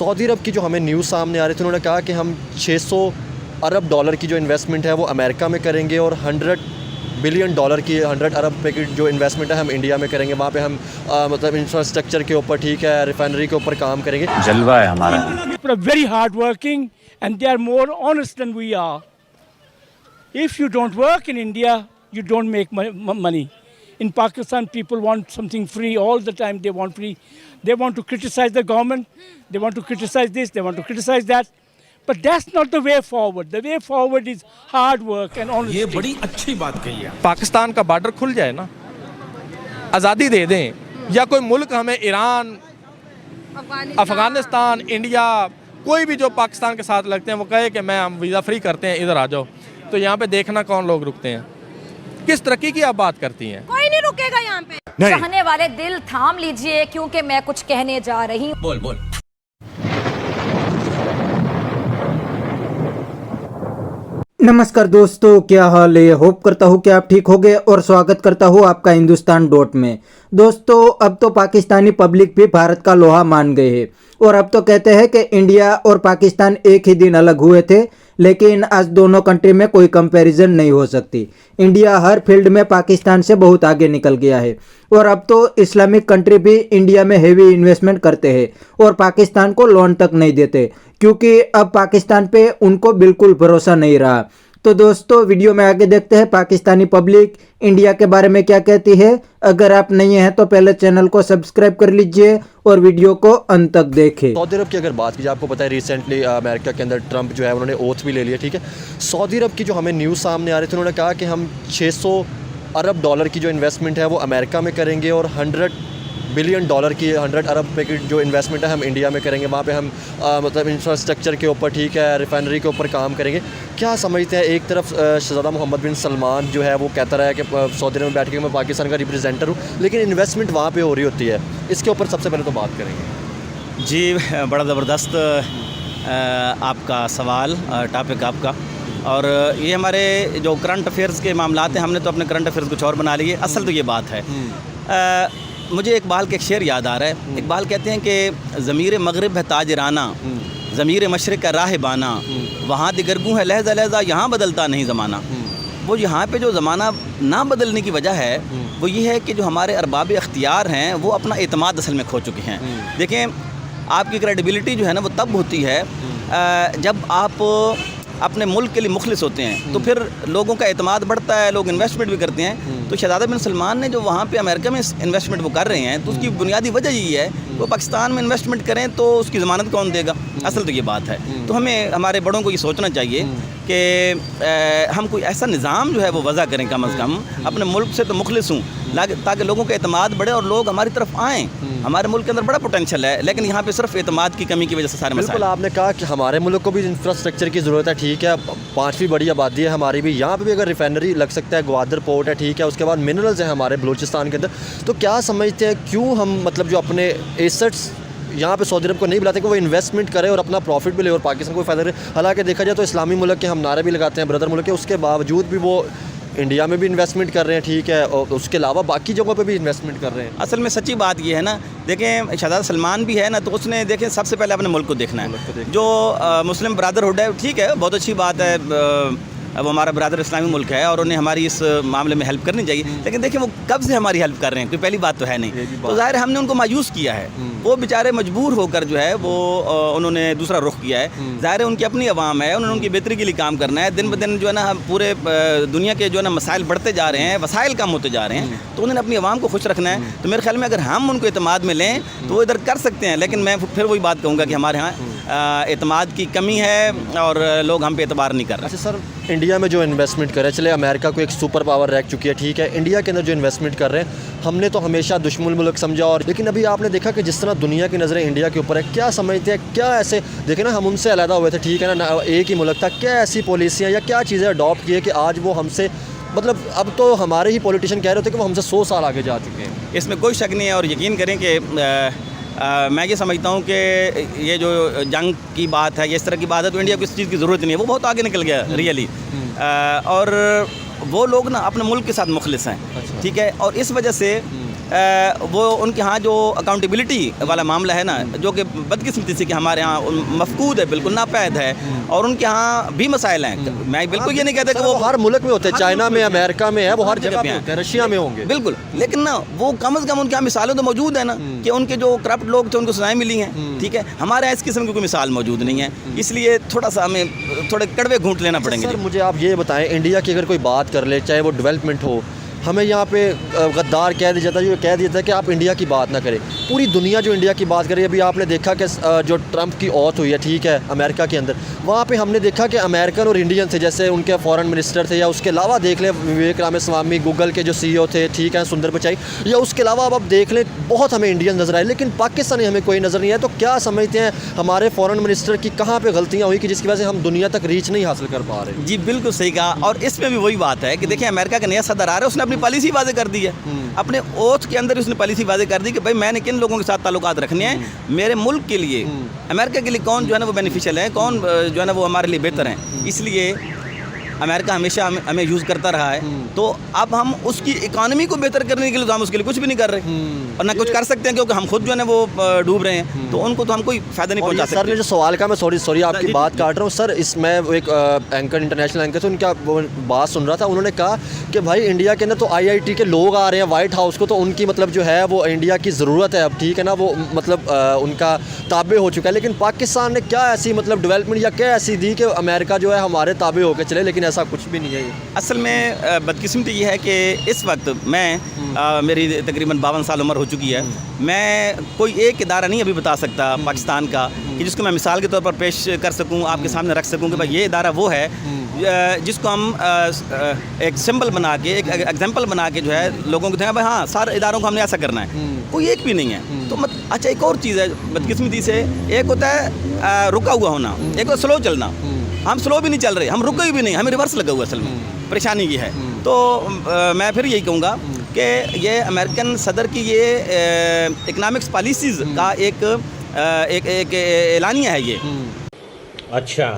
Saudi अरब की जो हमें न्यूज़ सामने आ रही थी, उन्होंने कहा कि हम 600 अरब डॉलर की जो इन्वेस्टमेंट है वो अमेरिका में करेंगे और 100 बिलियन डॉलर की 100 अरब रुपये की जो इन्वेस्टमेंट है हम इंडिया में करेंगे। वहाँ पे हम मतलब इंफ्रास्ट्रक्चर के ऊपर, ठीक है, रिफाइनरी के ऊपर काम करेंगे। जलवा है हमारा। Very hard working and they are more honest than we are. If you don't work in India, you don't make money. In Pakistan, people want something free all the time. They want free. They want to criticize the government. They want to criticize this. They want to criticize that. But that's not the way forward. The way forward is hard work and honesty. ये बड़ी अच्छी बात कही है। पाकिस्तान का border खुल जाए ना, आज़ादी दे दें, या कोई मुल्क हमें ईरान, अफ़गानिस्तान, इंडिया, कोई भी जो पाकिस्तान के साथ लगते हैं वो कहे कि हम वीज़ा फ्री करते हैं, इधर आ जाओ, तो यहाँ पे देखना कौन लोग रुकते हैं। किस तरक्की की आप बात करती हैं? कोई नहीं रुकेगा यहाँ पे। चाहने वाले दिल थाम लीजिए क्योंकि मैं कुछ कहने जा रही हूँ। बोल बोल। नमस्कार दोस्तों, क्या हाल है? होप करता हूँ कि आप ठीक होंगे और स्वागत करता हूँ आपका हिंदुस्तान डॉट में। दोस्तों, अब तो पाकिस्तानी पब्लिक भी भारत का लोहा मान गए हैं और अब तो कहते हैं कि इंडिया और पाकिस्तान एक ही दिन अलग हुए थे, लेकिन आज दोनों कंट्री में कोई कंपैरिजन नहीं हो सकती। इंडिया हर फील्ड में पाकिस्तान से बहुत आगे निकल गया है और अब तो इस्लामिक कंट्री भी इंडिया में हेवी इन्वेस्टमेंट करते हैं और पाकिस्तान को लोन तक नहीं देते, क्योंकि अब पाकिस्तान पे उनको बिल्कुल भरोसा नहीं रहा। तो दोस्तों, वीडियो में आगे देखते हैं पाकिस्तानी पब्लिक इंडिया के बारे में क्या कहती है। अगर आप नहीं हैं तो पहले चैनल को सब्सक्राइब कर लीजिए और वीडियो को अंत तक देखें। सऊदी अरब की अगर बात की जाए, आपको पता है रिसेंटली अमेरिका के अंदर ट्रंप जो है उन्होंने ओथ भी ले लिया, ठीक है। सऊदी अरब की जो हमें न्यूज़ सामने आ रही थी, उन्होंने कहा कि हम 600 अरब डॉलर की जो इन्वेस्टमेंट है वो अमेरिका में करेंगे और 100 बिलियन डॉलर की 100 अरब रुपये की जो इन्वेस्टमेंट है हम इंडिया में करेंगे। वहाँ पे हम मतलब इंफ्रास्ट्रक्चर के ऊपर, ठीक है, रिफाइनरी के ऊपर काम करेंगे। क्या समझते हैं? एक तरफ शहज़ादा मोहम्मद बिन सलमान जो है वो कहता रहा है कि सऊदी अरब में बैठ के मैं पाकिस्तान का रिप्रेजेंटर हूँ, लेकिन इन्वेस्टमेंट वहाँ पे हो रही होती है। इसके ऊपर सबसे पहले तो बात करेंगे। जी, बड़ा ज़बरदस्त आपका सवाल, टॉपिक आपका। और ये हमारे जो करंट अफेयर्स के मामलात हैं, हमने तो अपने करंट अफेयर्स कुछ और बना लिए। असल तो ये बात है। मुझे इकबाल के एक शेर याद आ रहा है। इकबाल कहते हैं कि ज़मीर मगरिब है ताजराना, ज़मीर मशरिक़ है राहबाना, वहाँ दिगरगू है लहज़ा लहज़ा, यहाँ बदलता नहीं ज़माना। वो यहाँ पे जो ज़माना ना बदलने की वजह है वो ये है कि जो हमारे अरबाब इख्तियार हैं वो अपना एतमाद असल में खो चुके हैं। देखें, आपकी क्रेडिबिलिटी जो है ना वो तब होती है जब आप अपने मुल्क के लिए मुखलिस होते हैं, तो फिर लोगों का एतमाद बढ़ता है, लोग इन्वेस्टमेंट भी करते हैं। तो शहज़ादा बिन सलमान ने जो वहाँ पे अमेरिका में इन्वेस्टमेंट वो कर रहे हैं, तो उसकी बुनियादी वजह यही है वो पाकिस्तान में इन्वेस्टमेंट करें तो उसकी ज़मानत कौन देगा। असल तो ये बात है। तो हमें हमारे बड़ों को ये सोचना चाहिए कि हम कोई ऐसा निज़ाम जो है वो वज़ा करें, कम अज़ कम अपने मुल्क से तो मुखलिस हूँ, ताकि लोगों का एतमाद बढ़े और लोग हमारी तरफ आएँ। हमारे मुल्क के अंदर बड़ा पोटेंशियल है, लेकिन यहाँ पे सिर्फ एतमाद की कमी की वजह से सारे मसाइल। बिल्कुल, आपने कहा कि हमारे मुल्क को भी इंफ्रास्ट्रक्चर की ज़रूरत है, ठीक है, 5वीं बड़ी आबादी है हमारी भी, यहाँ पे भी अगर रिफाइनरी लग सकता है, ग्वादर पोर्ट है, ठीक है, उसके बाद मिनरल्स हैं हमारे बलूचिस्तान के अंदर। तो क्या समझते हैं क्यों हम मतलब जो अपने एसेट्स यहाँ पे सऊदी अरब को नहीं बुलाते कि वो इन्वेस्टमेंट करे और अपना प्रॉफिट भी ले और पाकिस्तान को फ़ायदा करे। हालांकि देखा जाए तो इस्लामी मुल्क के हम नारे भी लगाते हैं, ब्रदर मुल्क के, उसके बावजूद भी वो इंडिया में भी इन्वेस्टमेंट कर रहे हैं, ठीक है, और उसके अलावा बाकी जगहों पे भी इन्वेस्टमेंट कर रहे हैं। असल में सच्ची बात ये है ना, देखें, शहज़ादा सलमान भी है ना, तो उसने देखें सबसे पहले अपने मुल्क को देखना है। जो मुस्लिम ब्रदरहुड है, ठीक है, बहुत अच्छी बात है, अब हमारा ब्रदर इस्लामी मुल्क है और उन्हें हमारी इस मामले में हेल्प करनी चाहिए। लेकिन देखिए वो कब से हमारी हेल्प कर रहे हैं, कोई पहली बात तो है नहीं। तो ज़ाहिर है हमने उनको मायूस किया है, वो बेचारे मजबूर होकर जो है वो उन्होंने दूसरा रुख किया है। ज़ाहिर है उनकी अपनी आवाम है, उन्होंने उनकी बेहतरी के लिए काम करना है। दिन ब दिन जो है ना पूरे दुनिया के जो है ना मसाइल बढ़ते जा रहे हैं, वसाइल कम होते जा रहे हैं, तो उन्होंने अपनी आवाम को खुश रखना है। तो मेरे ख्याल में अगर हम उनको एतमाद में लें तो वो इधर कर सकते हैं। लेकिन मैं फिर वही बात कहूँगा कि हमारे यहाँ एतमाद की कमी है और लोग हम पे एतबार नहीं कर रहे। अच्छा सर, इंडिया में जो इन्वेस्टमेंट कर रहे हैं, चले अमेरिका को एक सुपर पावर रह चुकी है, ठीक है, इंडिया के अंदर जो इन्वेस्टमेंट कर रहे हैं हमने तो हमेशा दुश्मन मुल्क समझा, और लेकिन अभी आपने देखा कि जिस तरह दुनिया की नज़रें इंडिया के ऊपर है, क्या समझते हैं, क्या ऐसे देखें ना, हम उनसे अलहदा हुए थे, ठीक है ना, एक ही मुल्क था, क्या ऐसी पॉलिसियाँ या क्या चीज़ें अडॉप्ट की है कि आज वो हमसे, मतलब अब तो हमारे ही पॉलिटिशियन कह रहे थे कि वो हमसे 100 साल आगे जा चुके हैं। इसमें कोई शक नहीं है और यकीन करें कि मैं ये समझता हूँ कि ये जो जंग की बात है, इस तरह की बात है, तो इंडिया को इस चीज़ की ज़रूरत नहीं है, वो बहुत आगे निकल गया रियली। और वो लोग ना अपने मुल्क के साथ मुखलिस हैं, ठीक है, और इस वजह से वो उनके यहाँ जो अकाउंटेबिलिटी वाला मामला है ना, जो कि बदकिस्मती से कि हमारे यहाँ मफकूद है, बिल्कुल नापैद है, और उनके यहाँ भी मसाइल हैं। मैं बिल्कुल ये नहीं कहता कि वो हर मुल्क में होते हैं, चाइना में, अमेरिका में है, वो हर जगह पे होते हैं, रशिया में होंगे बिल्कुल, लेकिन ना वो कम से कम उनके यहाँ मिसालें तो मौजूद है ना, कि उनके जो करप्ट लोग थे उनको सजाएं मिली हैं, ठीक है। हमारे यहाँ इस किस्म की कोई मिसाल मौजूद नहीं है, इसलिए थोड़ा सा हमें थोड़े कड़वे घूंट लेना पड़ेंगे। सर मुझे आप ये बताएं, इंडिया की अगर कोई बात कर ले, चाहे वो डेवलपमेंट हो, हमें यहाँ पे गद्दार कह दिया जाता है, जो कह दिया जाता है कि आप इंडिया की बात ना करें। पूरी दुनिया जो इंडिया की बात करे, अभी आपने देखा कि जो ट्रंप की औत हुई है, ठीक है, अमेरिका के अंदर, वहाँ पे हमने देखा कि अमेरिकन और इंडियन थे, जैसे उनके फॉरेन मिनिस्टर थे, या उसके अलावा देख लें विवेक रामास्वामी गूगल के जो CEO थे, ठीक है, सुंदर पिचाई, या उसके अलावा अब देख लें बहुत हमें इंडियन नज़र आए, लेकिन पाकिस्तानी हमें कोई नज़र नहीं आया। तो क्या समझते हैं हमारे फॉरेन मिनिस्टर की कहाँ पर गलतियाँ हुई कि जिसकी वजह से हम दुनिया तक रीच नहीं हासिल कर पा रहे? जी बिल्कुल सही कहा, और इसमें भी वही बात है कि देखिए अमेरिका का नया सदर आ रहा है, उसने अपनी पॉलिसी वाज़ेह कर दी है, अपने ओथ के अंदर उसने पॉलिसी वाज़ेह कर दी कि भाई मैंने किन लोगों के साथ ताल्लुकात रखने हैं, मेरे मुल्क के लिए, अमेरिका के लिए कौन जो है ना वो बेनिफिशियल है, कौन जो है ना वो हमारे लिए बेहतर है। इसलिए अमेरिका हमेशा हमें यूज़ करता रहा है, तो अब हम उसकी इकानमी को बेहतर करने के लिए तो हम उसके लिए कुछ भी नहीं कर रहे, और ना कुछ कर सकते हैं, क्योंकि हम खुद जो है ना वो डूब रहे हैं, तो उनको तो हम कोई फ़ायदा नहीं पहुंचा सकते। सर ने जो सवाल का, मैं सॉरी आपकी बात काट रहा हूँ सर, इसमें एक एंकर, इंटरनेशनल एंकर थे, उनका वो बात सुन रहा था, उन्होंने कहा कि भाई इंडिया के अंदर तो IIT के लोग आ रहे हैं वाइट हाउस को, तो उनकी मतलब जो है वो इंडिया की ज़रूरत है अब, ठीक है ना, वो मतलब उनका ताबे हो चुका है। लेकिन पाकिस्तान ने क्या ऐसी मतलब डेवलपमेंट या क्या ऐसी दी कि अमेरिका जो है हमारे ताबे होकर चले, लेकिन ऐसा कुछ भी नहीं है। असल में बदकिस्मती ये है कि इस वक्त मैं मेरी तकरीबन 52 साल उम्र हो चुकी है, मैं कोई एक इदारा नहीं अभी बता सकता पाकिस्तान का कि जिसको मैं मिसाल के तौर पर पेश कर सकूं, आपके सामने रख सकूं कि भाई ये इदारा वो है जिसको हम एक सिंबल बना के, एक एग्जांपल बना के जो है लोगों को देखें भाई हाँ सारे इदारों को हमने ऐसा करना है, कोई एक भी नहीं है। तो अच्छा एक और चीज़ है बदकिस्मती से, एक होता है रुका हुआ होना, एक होता स्लो चलना। हम स्लो भी नहीं चल रहे, हम रुके भी नहीं, हमें रिवर्स लगा हुआ असल में, परेशानी ये है। तो मैं फिर यही कहूँगा कि ये अमेरिकन सदर की ये इकनॉमिक्स पॉलिसीज़ का एक एलानिया है ये। अच्छा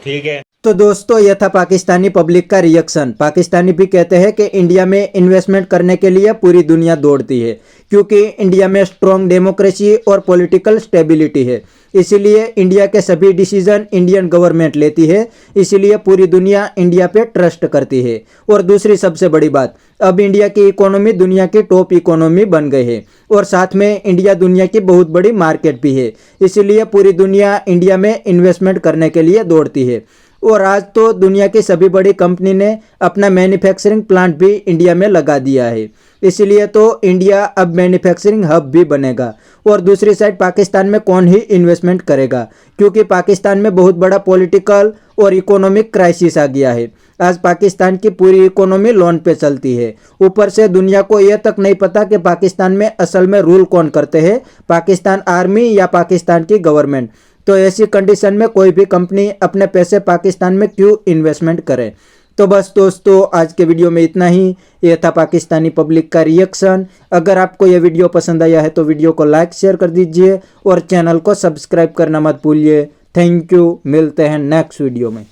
ठीक है। तो दोस्तों यह था पाकिस्तानी पब्लिक का रिएक्शन। पाकिस्तानी भी कहते हैं कि इंडिया में इन्वेस्टमेंट करने के लिए पूरी दुनिया दौड़ती है, क्योंकि इंडिया में स्ट्रॉन्ग डेमोक्रेसी और पॉलिटिकल स्टेबिलिटी है, इसीलिए इंडिया के सभी डिसीजन इंडियन गवर्नमेंट लेती है, इसीलिए पूरी दुनिया इंडिया पे ट्रस्ट करती है। और दूसरी सबसे बड़ी बात, अब इंडिया की इकोनॉमी दुनिया की टॉप इकोनॉमी बन गई है, और साथ में इंडिया दुनिया की बहुत बड़ी मार्केट भी है, इसीलिए पूरी दुनिया इंडिया में इन्वेस्टमेंट करने के लिए दौड़ती है। और आज तो दुनिया की सभी बड़ी कंपनी ने अपना मैन्युफैक्चरिंग प्लांट भी इंडिया में लगा दिया है, इसलिए तो इंडिया अब मैन्युफैक्चरिंग हब भी बनेगा। और दूसरी साइड पाकिस्तान में कौन ही इन्वेस्टमेंट करेगा, क्योंकि पाकिस्तान में बहुत बड़ा पॉलिटिकल और इकोनॉमिक क्राइसिस आ गया है। आज पाकिस्तान की पूरी इकोनॉमी लोन पे चलती है, ऊपर से दुनिया को यह तक नहीं पता कि पाकिस्तान में असल में रूल कौन करते हैं, पाकिस्तान आर्मी या पाकिस्तान की गवर्नमेंट। तो ऐसी कंडीशन में कोई भी कंपनी अपने पैसे पाकिस्तान में क्यों इन्वेस्टमेंट करे। तो बस दोस्तों आज के वीडियो में इतना ही। ये था पाकिस्तानी पब्लिक का रिएक्शन। अगर आपको ये वीडियो पसंद आया है तो वीडियो को लाइक शेयर कर दीजिए और चैनल को सब्सक्राइब करना मत भूलिए। थैंक यू, मिलते हैं नेक्स्ट वीडियो में।